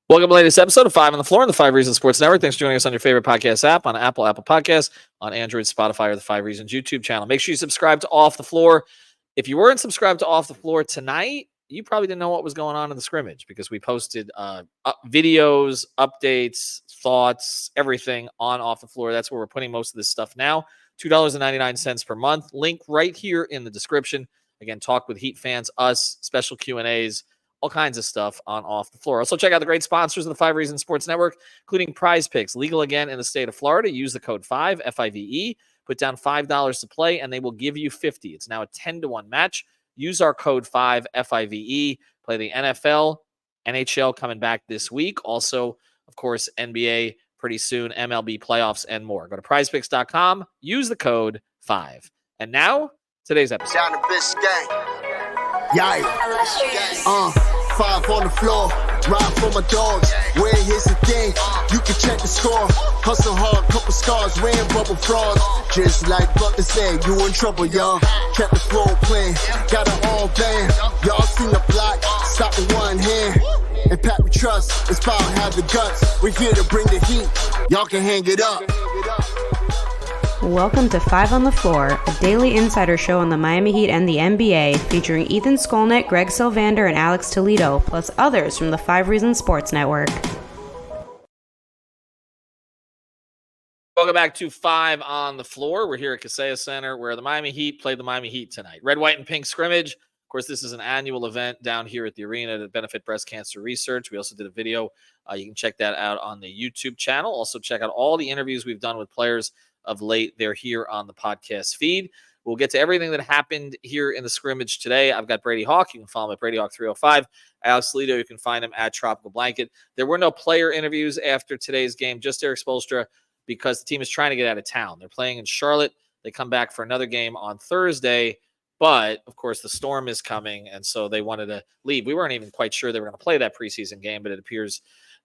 Welcome to the latest episode of 5 on the Floor on the 5 Reasons Sports Network. Thanks for joining us on your favorite podcast app, on Apple Podcasts, on Android, Spotify, or the 5 Reasons YouTube channel. Make sure you subscribe to Off the Floor. If you weren't subscribed to Off the Floor tonight, you probably didn't know what was going on in the scrimmage because we posted videos, updates, thoughts, everything on Off the Floor. That's where we're putting most of this stuff now. $2.99 per month. Link right here in the description. Again, talk with Heat fans, us, special Q&As, all kinds of stuff on Off the Floor. Also, check out the great sponsors of the 5 Reasons Sports Network, including Prize Picks, legal again in the state of Florida. Use the code 5, F-I-V-E, put down $5 to play, and they will give you $50. It's now a 10-to-1 match. Use our code 5, F-I-V-E, play the NFL, NHL coming back this week. Also, of course, NBA pretty soon, MLB playoffs, and more. Go to prizepicks.com, use the code 5. And now, today's episode. Down to Biscayne. Yikes. 5 on the floor, ride for my dogs. Where here's the thing, you can check the score. Hustle hard, couple scars, wearing bubble frauds. Just like Butler said, you in trouble, y'all. Kept the floor playing, got it all banned. Y'all seen the block, stop with one hand. And Pat we trust, it's power, have the guts. We're here to bring the heat, y'all can hang it up. Welcome to 5 on the Floor, a daily insider show on the Miami Heat and the NBA, featuring Ethan Skolnick, Greg Sylvander, and Alex Toledo, plus others from the 5 Reasons Sports Network. Welcome back to 5 on the Floor. We're here at Kaseya Center, where the Miami Heat played the Miami Heat tonight. Red, white, and pink scrimmage. Of course, this is an annual event down here at the arena to benefit breast cancer research. We also did a video. You can check that out on the YouTube channel. Also, check out all the interviews we've done with players of late. They're here on the podcast feed. We'll get to everything that happened here in the scrimmage today. I've got Brady Hawk. You can follow him at Brady Hawk 305. Alex Toledo, you can find him at Tropical Blanket. There were no player interviews after today's game, just Eric Spoelstra, because the team is trying to get out of town. They're playing in Charlotte. They come back for another game on Thursday, but of course the storm is coming, and so they wanted to leave. We weren't even quite sure they were going to play that preseason game, but it appears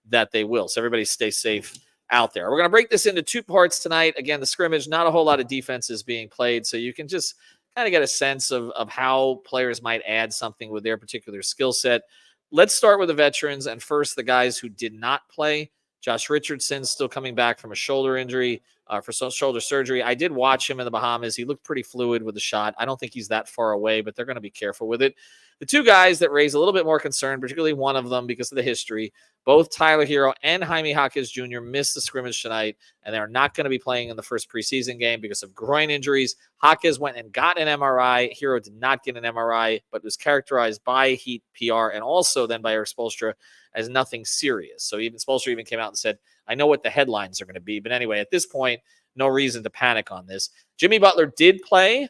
that they will. So everybody stay safe out there. We're going to break this into two parts tonight. Again, the scrimmage, not a whole lot of defenses being played, so you can just kind of get a sense of how players might add something with their particular skill set. Let's start with the veterans, and first the guys who did not play. Josh Richardson still coming back from a shoulder injury, for shoulder surgery. I did watch him in the Bahamas. He looked pretty fluid with the shot. I don't think he's that far away, but they're going to be careful with it. The two guys that raise a little bit more concern, particularly one of them because of the history, both Tyler Hero and Jaime Jaquez Jr. missed the scrimmage tonight, and they're not going to be playing in the first preseason game because of groin injuries. Jaquez went and got an MRI. Hero did not get an MRI, but was characterized by Heat PR and also then by Eric Spoelstra as nothing serious. So even Spoelstra even came out and said, I know what the headlines are going to be. But anyway, at this point, no reason to panic on this. Jimmy Butler did play.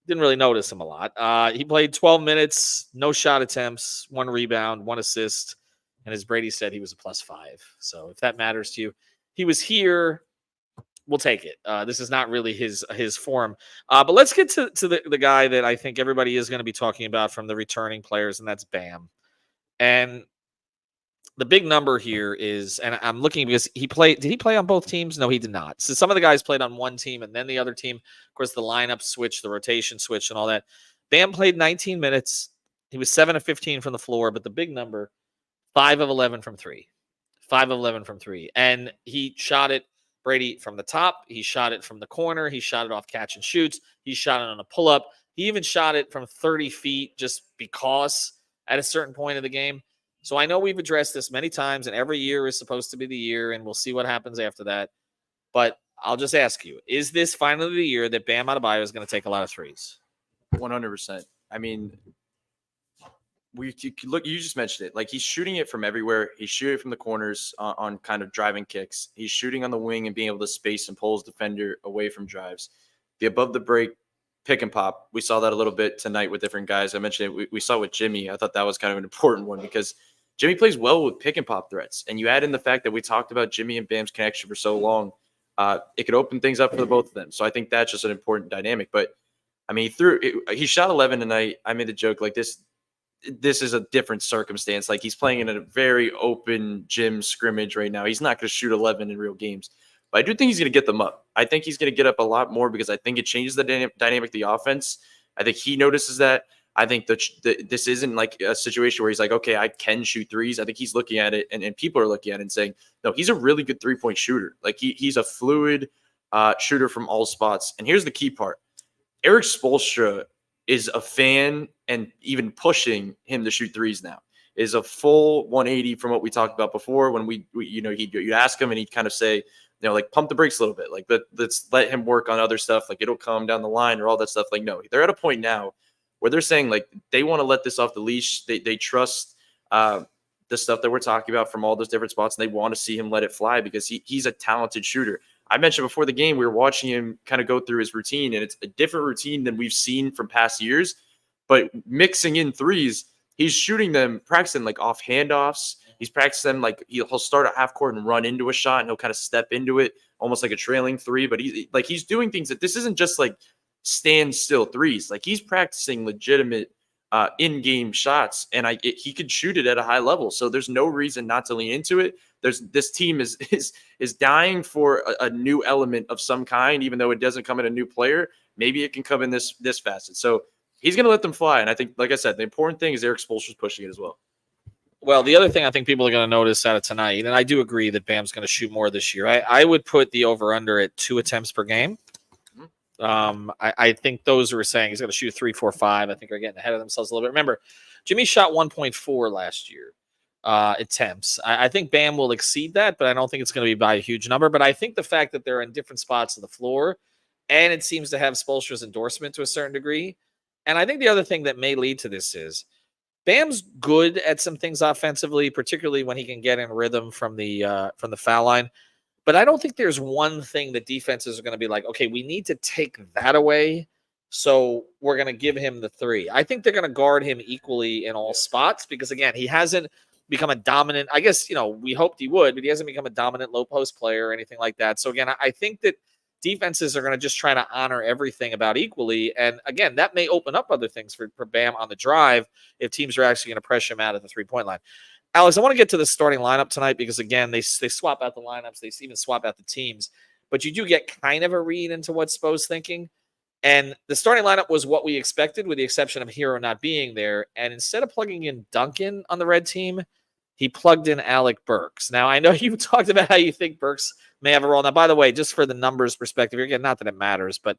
Didn't really notice him a lot. He played 12 minutes, no shot attempts, 1 rebound, 1 assist. And as Brady said, he was a +5. So if that matters to you, he was here. We'll take it. This is not really his form. But let's get to the guy that I think everybody is going to be talking about from the returning players, and that's Bam. And the big number here is, and I'm looking because did he play on both teams? No, he did not. So some of the guys played on one team and then the other team. Of course, the lineup switch, the rotation switch, and all that. Bam played 19 minutes. He was 7 of 15 from the floor, but the big number, 5 of 11 from 3. 5 of 11 from 3. And he shot it, Brady, from the top. He shot it from the corner. He shot it off catch and shoots. He shot it on a pull-up. He even shot it from 30 feet just because at a certain point of the game. So I know we've addressed this many times, and every year is supposed to be the year, and we'll see what happens after that. But I'll just ask you, is this finally the year that Bam Adebayo is going to take a lot of threes? 100%. I mean, you just mentioned it. Like, he's shooting it from everywhere. He's shooting it from the corners on kind of driving kicks. He's shooting on the wing and being able to space and pull his defender away from drives. The above the break pick and pop, we saw that a little bit tonight with different guys. I mentioned it. We saw it with Jimmy. I thought that was kind of an important one because Jimmy plays well with pick and pop threats. And you add in the fact that we talked about Jimmy and Bam's connection for so long, it could open things up for the both of them. So I think that's just an important dynamic. But I mean, he shot 11 tonight. I made the joke like this is a different circumstance. Like, he's playing in a very open gym scrimmage right now. He's not going to shoot 11 in real games. But I do think he's going to get them up. I think he's going to get up a lot more because I think it changes the dynamic of the offense. I think he notices that. I think that this isn't like a situation where he's like, okay, I can shoot threes. I think he's looking at it, and people are looking at it and saying, no, he's a really good 3-point shooter. Like he's a fluid shooter from all spots. And here's the key part: Eric Spoelstra is a fan and even pushing him to shoot threes now. Is a full 180 from what we talked about before when we you'd ask him and he'd kind of say, like pump the brakes a little bit. Like let's let him work on other stuff. Like it'll come down the line or all that stuff. Like, no, they're at a point now where they're saying like they want to let this off the leash. They trust the stuff that we're talking about from all those different spots, and they want to see him let it fly because he's a talented shooter. I mentioned before the game, we were watching him kind of go through his routine, and it's a different routine than we've seen from past years, but mixing in threes, he's shooting them, practicing like off handoffs. He's practicing them like he'll start at half court and run into a shot, and he'll kind of step into it almost like a trailing three. But he's doing things that this isn't just like stand still threes. Like he's practicing legitimate in-game shots, and he could shoot it at a high level. So there's no reason not to lean into it. This team is dying for a new element of some kind, even though it doesn't come in a new player. Maybe it can come in this facet. So he's going to let them fly. And I think, like I said, the important thing is Eric Spoelstra's pushing it as well. Well, the other thing I think people are going to notice out of tonight, and I do agree that Bam's going to shoot more this year. I would put the over-under at 2 attempts per game. I think those who are saying he's going to shoot 3, 4, 5, I think are getting ahead of themselves a little bit. Remember, Jimmy shot 1.4 last year attempts. I think Bam will exceed that, but I don't think it's going to be by a huge number. But I think the fact that they're in different spots of the floor, and it seems to have Spoelstra's endorsement to a certain degree. And I think the other thing that may lead to this is Bam's good at some things offensively, particularly when he can get in rhythm from the foul line. But I don't think there's one thing that defenses are going to be like, okay, we need to take that away, so we're going to give him the 3. I think they're going to guard him equally in all spots because, again, he hasn't become a dominant. I guess, we hoped he would, but he hasn't become a dominant low post player or anything like that. So, again, I think that defenses are going to just try to honor everything about equally. And, again, that may open up other things for Bam on the drive if teams are actually going to pressure him out at the three-point line. Alex, I want to get to the starting lineup tonight because, again, they swap out the lineups. They even swap out the teams. But you do get kind of a read into what Spo's thinking. And the starting lineup was what we expected with the exception of Hero not being there. And instead of plugging in Duncan on the red team, he plugged in Alec Burks. Now, I know you talked about how you think Burks may have a role. Now, by the way, just for the numbers perspective, again, not that it matters, but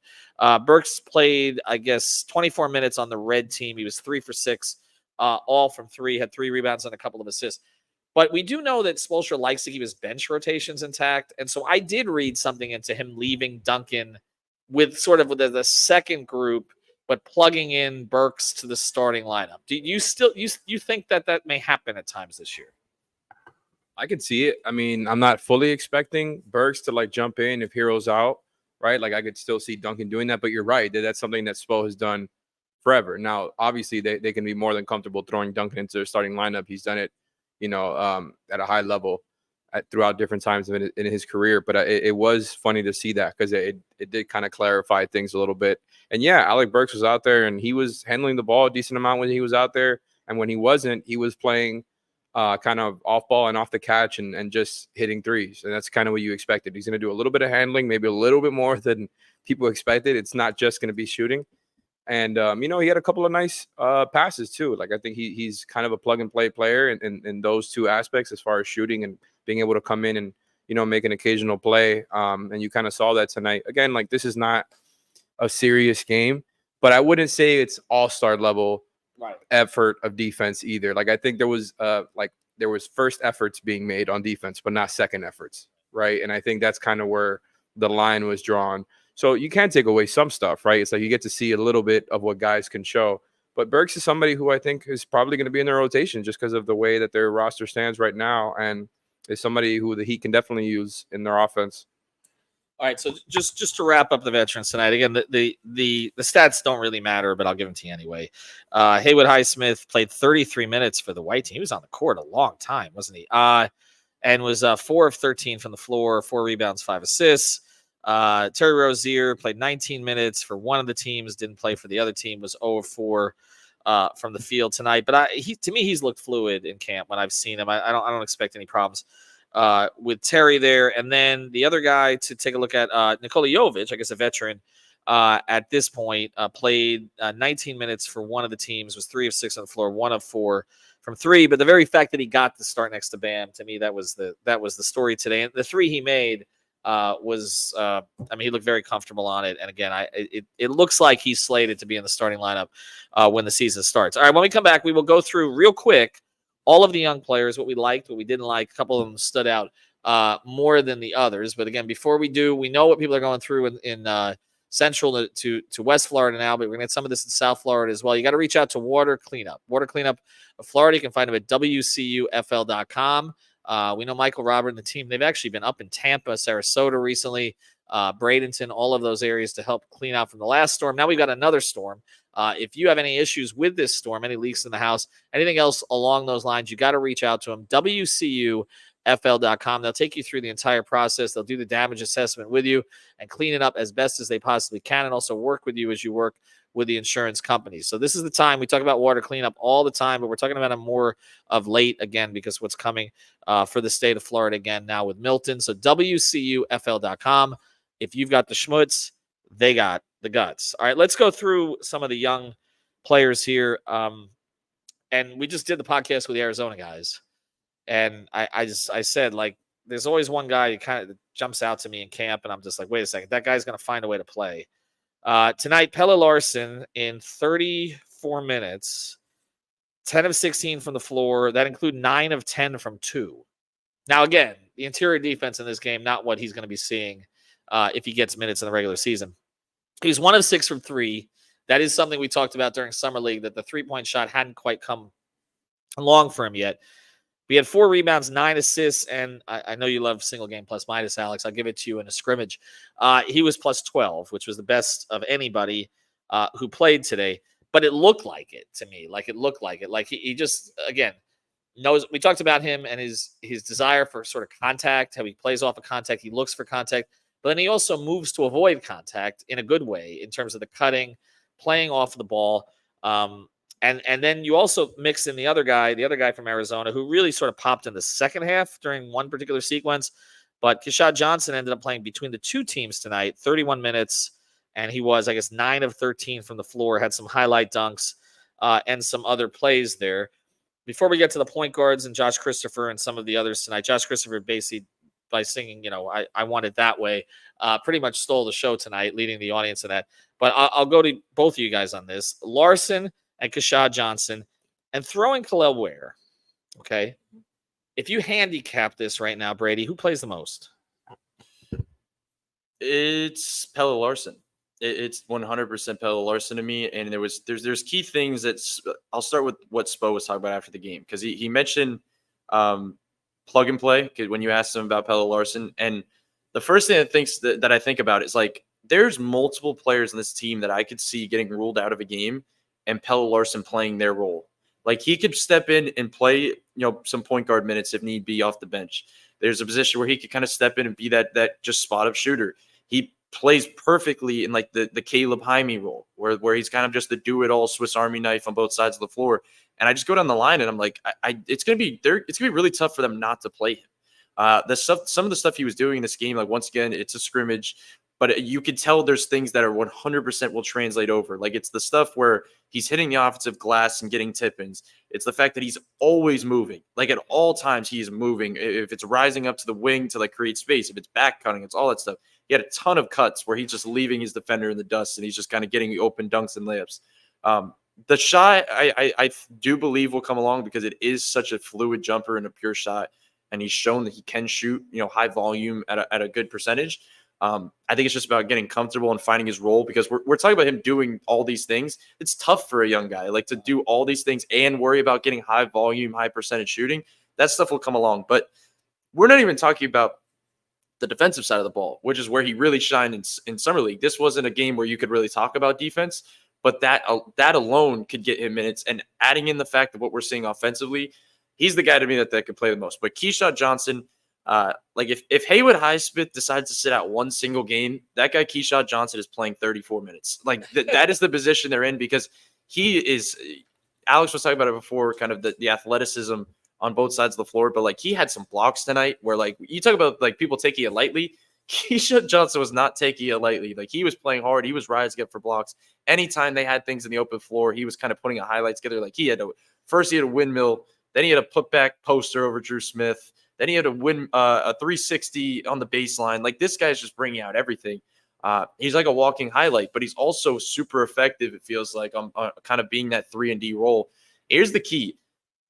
Burks played, I guess, 24 minutes on the red team. He was 3 for 6. All from 3, had 3 rebounds and a couple of assists. But we do know that Spoelstra likes to keep his bench rotations intact. And so I did read something into him leaving Duncan with sort of the second group, but plugging in Burks to the starting lineup. Do you still you think that may happen at times this year? I could see it. I mean, I'm not fully expecting Burks to like jump in if Hero's out, right? Like I could still see Duncan doing that, but you're right. That's something that Spo has done forever. Now, obviously, they can be more than comfortable throwing Duncan into their starting lineup. He's done it, at a high level throughout different times in his career. But it was funny to see that because it did kind of clarify things a little bit. And yeah, Alec Burks was out there and he was handling the ball a decent amount when he was out there. And when he wasn't, he was playing kind of off ball and off the catch and just hitting threes. And that's kind of what you expected. He's going to do a little bit of handling, maybe a little bit more than people expected. It's not just going to be shooting. And, he had a couple of nice passes, too. Like, I think he's kind of a plug-and-play player in those two aspects as far as shooting and being able to come in and, make an occasional play. And you kind of saw that tonight. Again, like, this is not a serious game, but I wouldn't say it's all-star level effort of defense either. Like, I think there was first efforts being made on defense, but not second efforts, right? And I think that's kind of where the line was drawn. So you can take away some stuff, right? It's like you get to see a little bit of what guys can show. But Burks is somebody who I think is probably going to be in their rotation just because of the way that their roster stands right now, and is somebody who the Heat can definitely use in their offense. All right, so just to wrap up the veterans tonight, again, the stats don't really matter, but I'll give them to you anyway. Haywood Highsmith played 33 minutes for the white team. He was on the court a long time, wasn't he? And was 4 of 13 from the floor, 4 rebounds, 5 assists. Terry Rozier played 19 minutes for one of the teams, didn't play for the other team, was 0 of 4 from the field tonight. But to me, he's looked fluid in camp when I've seen him. I don't expect any problems with Terry there. And then the other guy to take a look at, Nikola Jovic, I guess a veteran, at this point. Played 19 minutes for one of the teams, was 3 of 6 on the floor, 1 of 4 from 3. But the very fact that he got to start next to Bam, to me, that was the story today. And the 3 he made was, I mean, he looked very comfortable on it. And again, it looks like he's slated to be in the starting lineup when the season starts. All right, when we come back, we will go through real quick all of the young players, what we liked, what we didn't like. A couple of them stood out more than the others. But again, before we do, we know what people are going through in Central to West Florida now, but we're going to get some of this in South Florida as well. You got to reach out to Water Cleanup of Florida. You can find them at WCUFL.com. We know Michael Robert and the team, they've actually been up in Tampa, Sarasota recently, Bradenton, all of those areas to help clean out from the last storm. Now we've got another storm. If you have any issues with this storm, any leaks in the house, anything else along those lines, you got to reach out to them. WCUFL.com. They'll take you through the entire process. They'll do the damage assessment with you and clean it up as best as they possibly can, and also work with you as you work with the insurance companies. So this is the time. We talk about water cleanup all the time, but we're talking about it more of late again because what's coming for the state of Florida again now with Milton. So WCUFL.com. If you've got the schmutz, they got the guts. All right, let's go through some of the young players here. And we just did the podcast with the Arizona guys. And I said, like, there's always one guy who kind of jumps out to me in camp, and I'm just like, wait a second, that guy's going to find a way to play. Tonight, Pel Larsson in 34 minutes, 10 of 16 from the floor. That include 9 of 10 from 2. Now, again, the interior defense in this game, not what he's going to be seeing if he gets minutes in the regular season. He's 1 of 6 from 3. That is something we talked about during Summer League, that the three-point shot hadn't quite come along for him yet. We had 4 rebounds, 9 assists, and I know you love single game plus minus, Alex. I'll give it to you in a scrimmage. He was plus 12, which was the best of anybody who played today. But it looked like it to me. Like he just, again, knows. We talked about him and his desire for sort of contact, how he plays off of contact. He looks for contact. But then he also moves to avoid contact in a good way in terms of the cutting, playing off the ball. And then you also mix in the other guy from Arizona, who really sort of popped in the second half during one particular sequence. But Keshad Johnson ended up playing between the two teams tonight, 31 minutes, and he was, I guess, 9 of 13 from the floor, had some highlight dunks and some other plays there. Before we get to the point guards and Josh Christopher and some of the others tonight, Josh Christopher basically, by singing, I want it that way, pretty much stole the show tonight, leading the audience in that. But I'll go to both of you guys on this. Larsson and Keshad Johnson, and throwing Khalil Ware. Okay. If you handicap this right now, Brady, who plays the most? It's Pel Larsson. It's 100% Pel Larsson to me. And there's key things I'll start with what Spo was talking about after the game. Because he mentioned plug and play when you asked him about Pel Larsson. And the first thing that I think about is, like, there's multiple players in this team that I could see getting ruled out of a game and Pel Larsson playing their role. Like, he could step in and play, some point guard minutes if need be off the bench. There's a position where he could kind of step in and be that just spot up shooter. He plays perfectly in, like, the Caleb Jaime role, where he's kind of just the do-it-all Swiss Army knife on both sides of the floor. And I just go down the line and I'm like, it's gonna be really tough for them not to play him. Some of the stuff he was doing in this game, like, once again, it's a scrimmage. But you could tell there's things that are 100% will translate over. Like, it's the stuff where he's hitting the offensive glass and getting tip-ins. It's the fact that he's always moving. Like, at all times, he is moving. If it's rising up to the wing to, like, create space, if it's back cutting, it's all that stuff. He had a ton of cuts where he's just leaving his defender in the dust, and he's just kind of getting the open dunks and layups. The shot, I do believe will come along because it is such a fluid jumper and a pure shot, and he's shown that he can shoot, high volume at a good percentage. I think it's just about getting comfortable and finding his role, because we're talking about him doing all these things. It's tough for a young guy, like, to do all these things and worry about getting high volume, high percentage shooting. That stuff will come along. But we're not even talking about the defensive side of the ball, which is where he really shined in Summer League. This wasn't a game where you could really talk about defense, but that alone could get him minutes. And adding in the fact that what we're seeing offensively, he's the guy to me that could play the most. But Keshad Johnson, like, if Haywood Highsmith decides to sit out one single game, that guy Keshad Johnson is playing 34 minutes. Like, that is the position they're in, because he is. Alex was talking about it before, kind of the athleticism on both sides of the floor, but, like, he had some blocks tonight where, like, you talk about, like, people taking it lightly. Keshad Johnson was not taking it lightly. Like, he was playing hard. He was rising up for blocks. Anytime they had things in the open floor, he was kind of putting a highlight together. Like, he had a windmill, then he had a putback poster over Drew Smith. Then he had a 360 on the baseline. Like, this guy's just bringing out everything. He's like a walking highlight, but he's also super effective. It feels like on kind of being that 3-and-D role. Here's the key.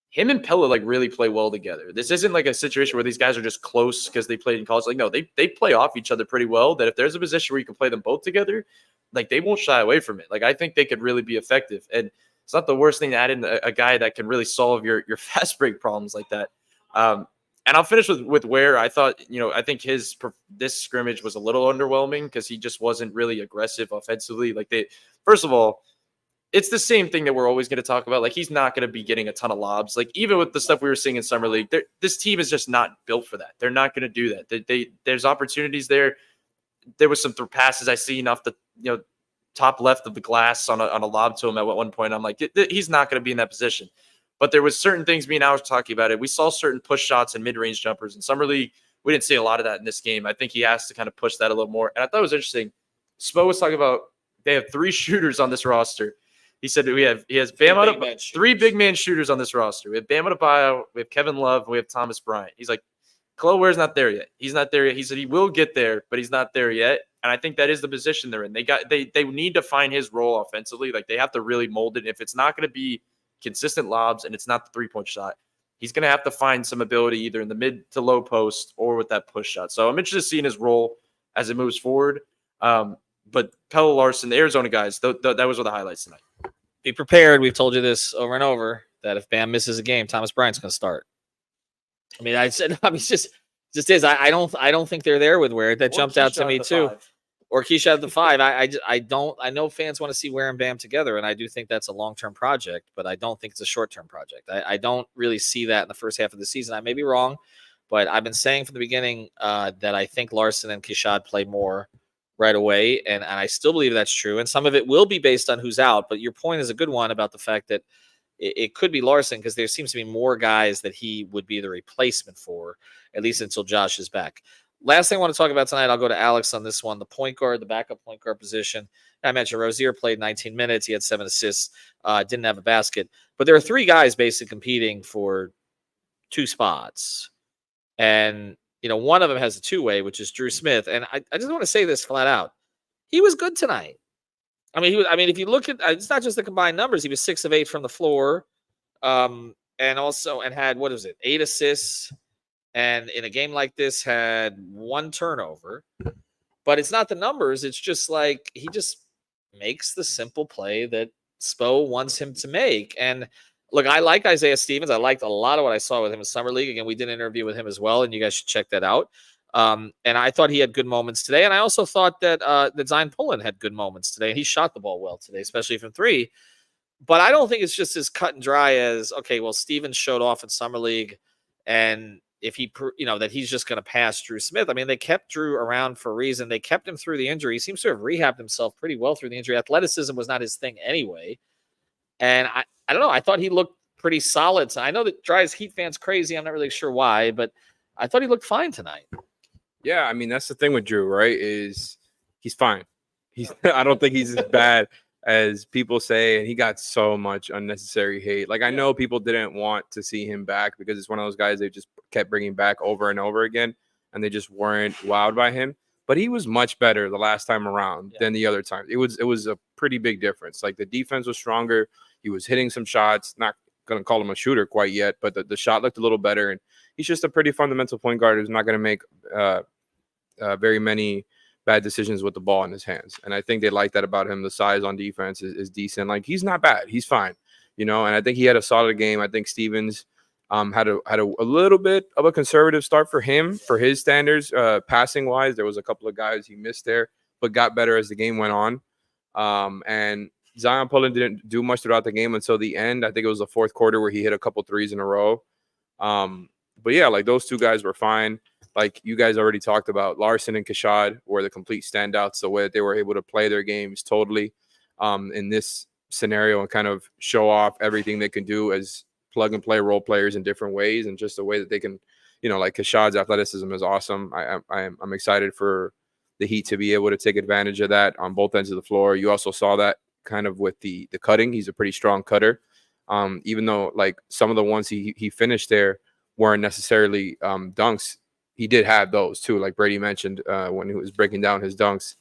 Him and Pelle like really play well together. This isn't like a situation where these guys are just close because they played in college. Like, no, they play off each other pretty well. That if there's a position where you can play them both together, like, they won't shy away from it. Like, I think they could really be effective. And it's not the worst thing to add in a guy that can really solve your fast break problems like that. And I'll finish with where I thought, I think this scrimmage was a little underwhelming because he just wasn't really aggressive offensively. Like, first of all, it's the same thing that we're always going to talk about. Like, he's not going to be getting a ton of lobs. Like, even with the stuff we were seeing in Summer League, this team is just not built for that. They're not going to do that. There's opportunities there. There was some passes I seen off the top left of the glass on a lob to him at one point. I'm like, he's not going to be in that position. But there was certain things me and I was talking about it. We saw certain push shots and mid-range jumpers in Summer League. We didn't see a lot of that in this game. I think he has to kind of push that a little more. And I thought it was interesting. Spo was talking about they have 3 shooters on this roster. He said he has three big man shooters on this roster. We have Bam Adebayo, we have Kevin Love, we have Thomas Bryant. He's like, Chloe Ware's not there yet. He's not there yet. He said he will get there, but he's not there yet. And I think that is the position they're in. They need to find his role offensively. Like, they have to really mold it. If it's not going to be consistent lobs and it's not the 3-point shot, he's going to have to find some ability either in the mid to low post or with that push shot. So I'm interested in seeing his role as it moves forward. But Pel Larsson, the Arizona guys, that was one of the highlights tonight. Be prepared. We've told you this over and over that if Bam misses a game, Thomas Bryant's going to start. I mean, it's just is. I don't think they're there with Ware. That jumped out to me too. 5. Or Keshad the 5. I know fans want to see Ware and Bam together, and I do think that's a long-term project, but I don't think it's a short-term project. I don't really see that in the first half of the season. I may be wrong, but I've been saying from the beginning that I think Larsson and Keshad play more right away, and I still believe that's true. And some of it will be based on who's out, but your point is a good one about the fact that it could be Larsson because there seems to be more guys that he would be the replacement for, at least until Josh is back. Last thing I want to talk about tonight, I'll go to Alex on this one. The point guard, the backup point guard position. I mentioned Rozier played 19 minutes. He had 7 assists, didn't have a basket. But there are 3 guys basically competing for 2 spots. And, one of them has a 2-way, which is Drew Smith. And I just want to say this flat out. He was good tonight. If you look at, it's not just the combined numbers. He was 6 of 8 from the floor. And had, 8 assists. And in a game like this, had 1 turnover. But it's not the numbers. It's just like he just makes the simple play that Spo wants him to make. And look, I like Isaiah Stevens. I liked a lot of what I saw with him in Summer League. Again, we did an interview with him as well, and you guys should check that out. And I thought he had good moments today. And I also thought that Zion Pullen had good moments today. And he shot the ball well today, especially from 3. But I don't think it's just as cut and dry as, okay, well, Stevens showed off in Summer League, and if he, that he's just going to pass Drew Smith. I mean, they kept Drew around for a reason. They kept him through the injury. He seems to have rehabbed himself pretty well through the injury. Athleticism was not his thing anyway. And I don't know. I thought he looked pretty solid. So I know that drives Heat fans crazy. I'm not really sure why, but I thought he looked fine tonight. Yeah, I mean, that's the thing with Drew, right? Is he's fine. I don't think he's as bad as people say, and he got so much unnecessary hate. Like, I know people didn't want to see him back because it's one of those guys they just kept bringing back over and over again, and they just weren't wowed by him. But he was much better the last time around than the other times. It was a pretty big difference. Like, the defense was stronger. He was hitting some shots. Not going to call him a shooter quite yet, but the shot looked a little better. And he's just a pretty fundamental point guard who's not going to make very many bad decisions with the ball in his hands. And I think they like that about him. The size on defense is decent. Like, he's not bad. He's fine, and I think he had a solid game. I think Stevens had a little bit of a conservative start for him, for his standards, passing wise. There was a couple of guys he missed there, but got better as the game went on. And Zion Pullen didn't do much throughout the game until the end. I think it was the 4th quarter where he hit a couple threes in a row. But yeah, like, those 2 guys were fine. Like you guys already talked about, Larsson and Keshad were the complete standouts, the way that they were able to play their games totally in this scenario and kind of show off everything they can do as plug and play role players in different ways, and just the way that they can, like Keshad's athleticism is awesome. I'm excited for the Heat to be able to take advantage of that on both ends of the floor. You also saw that kind of with the cutting. He's a pretty strong cutter. Even though like some of the ones he finished there weren't necessarily dunks, he did have those too. Like Brady mentioned when he was breaking down his dunks,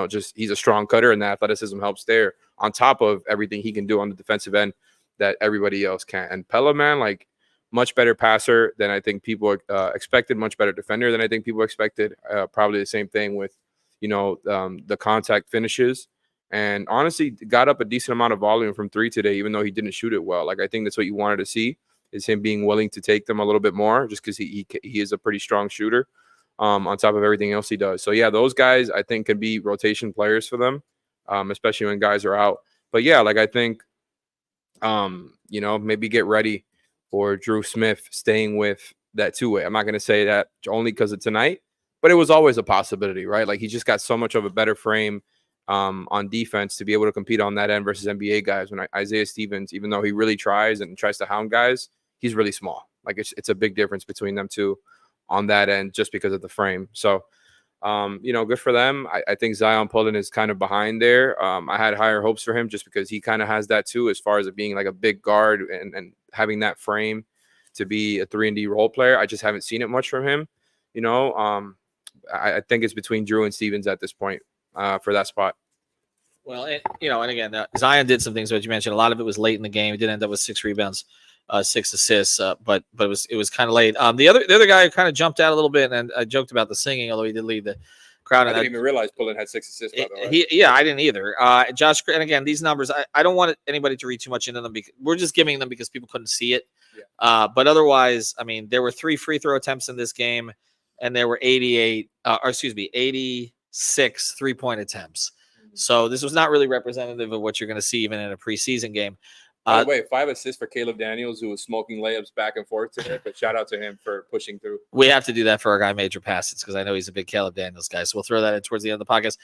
just he's a strong cutter, and the athleticism helps there on top of everything he can do on the defensive end that everybody else can. And Pelle, man, like much better passer than I think people expected, much better defender than I think people expected. Probably the same thing with, the contact finishes. And honestly, got up a decent amount of volume from three today, even though he didn't shoot it well. Like, I think that's what you wanted to see, is him being willing to take them a little bit more, just because he is a pretty strong shooter on top of everything else he does. So, yeah, those guys, I think, can be rotation players for them, especially when guys are out. But, yeah, like I think, maybe get ready for Drew Smith staying with that two-way. I'm not going to say that only because of tonight, but it was always a possibility, right? Like, he just got so much of a better frame on defense to be able to compete on that end versus NBA guys. When Isaiah Stevens, even though he really tries to hound guys, he's really small. Like, it's a big difference between them two on that end just because of the frame. So, good for them. I think Zion Pullen is kind of behind there. I had higher hopes for him just because he kind of has that too, as far as it being like a big guard and having that frame to be a 3-and-D role player. I just haven't seen it much from him. I think it's between Drew and Stevens at this point for that spot. Well, and again, Zion did some things that you mentioned. A lot of it was late in the game. He did end up with 6 rebounds, 6 assists, but it was kind of late. The other guy who kind of jumped out a little bit, and I joked about the singing, although he did lead the crowd. I didn't even realize Pullen had 6 assists, by the way. I didn't either. Josh, and again, these numbers, I don't want anybody to read too much into them, because we're just giving them because people couldn't see it. Yeah. But otherwise, I mean, there were 3 free throw attempts in this game, and there were 86 3-point attempts. So this was not really representative of what you're going to see even in a preseason game. By the way, 5 assists for Caleb Daniels, who was smoking layups back and forth today. But shout out to him for pushing through. We have to do that for our guy Major Passage, because I know he's a big Caleb Daniels guy. So we'll throw that in towards the end of the podcast.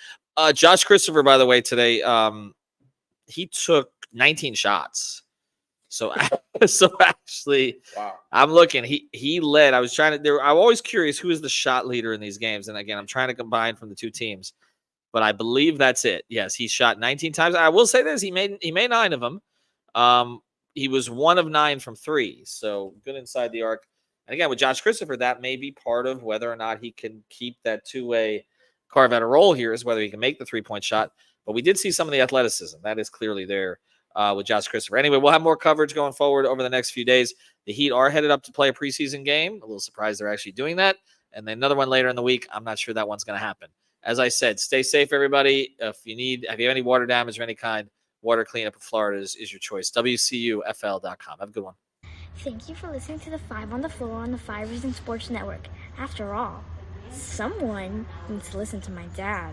Josh Christopher, by the way, today he took 19 shots. So actually, wow. I'm looking. He led. I was trying to. I'm always curious who is the shot leader in these games. And again, I'm trying to combine from the two teams. But I believe that's it. Yes, he shot 19 times. I will say this: he made 9 of them. He was 1 of 9 from 3, so good inside the arc. And again, with Josh Christopher, that may be part of whether or not he can keep that two-way, carve out a role here, is whether he can make the 3-point shot. But we did see some of the athleticism that is clearly there with Josh Christopher. Anyway, we'll have more coverage going forward over the next few days. The Heat are headed up to play a preseason game. A little surprised they're actually doing that. And then another one later in the week. I'm not sure that one's going to happen. As I said, stay safe, everybody. If you have any water damage of any kind, water cleanup in Florida is your choice. WCUFL.com. Have a good one. Thank you for listening to the 5 on the Floor on the 5 Reasons Sports Network. After all, someone needs to listen to my dad.